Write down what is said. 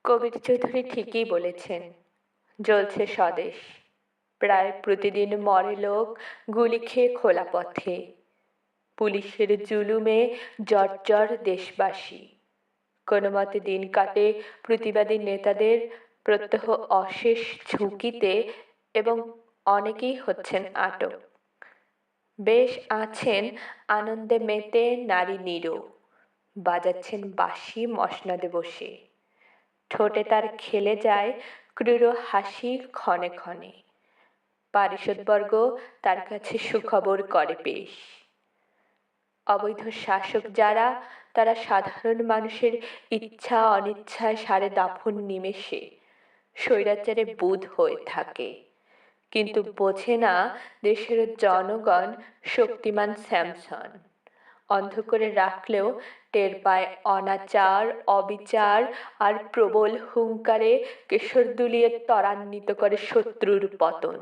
কবির চৌধুরী ঠিকই বলেছেন, জ্বলছে স্বদেশ। প্রায় প্রতিদিন মরে লোক গুলি খেয়ে খোলা পথে। পুলিশের জুলুমে জর্জর দেশবাসী। কোনো মতে দিন কাটে প্রতিবাদী নেতাদের প্রত্যহ অশেষ ঝুঁকিতে, এবং অনেকেই হচ্ছেন আটক। বেশ আছেন আনন্দে মেতে নারী নীরো, বাজাচ্ছেন বাঁশি মসনদে বসে। ঠোঁটে তার খেলে যায় ক্রূর হাসি ক্ষণে ক্ষণে। পারিষদবর্গ তার কাছে সুখবর করে পেশ। অবৈধ শাসক যারা, তারা সাধারণ মানুষের ইচ্ছা অনিচ্ছায় সারে দাফন নিমেষে স্বৈরাচারে বুঁদ হয়ে থাকে, কিন্তু বোঝে না দেশের জনগণ শক্তিমান স্যামসন। অন্ধ করে রাখলেও টের পায় অনাচার, অবিচার আর প্রবল হুঙ্কারে কেশর দুলিয়ে ত্বরান্বিত করে শত্রুর পতন।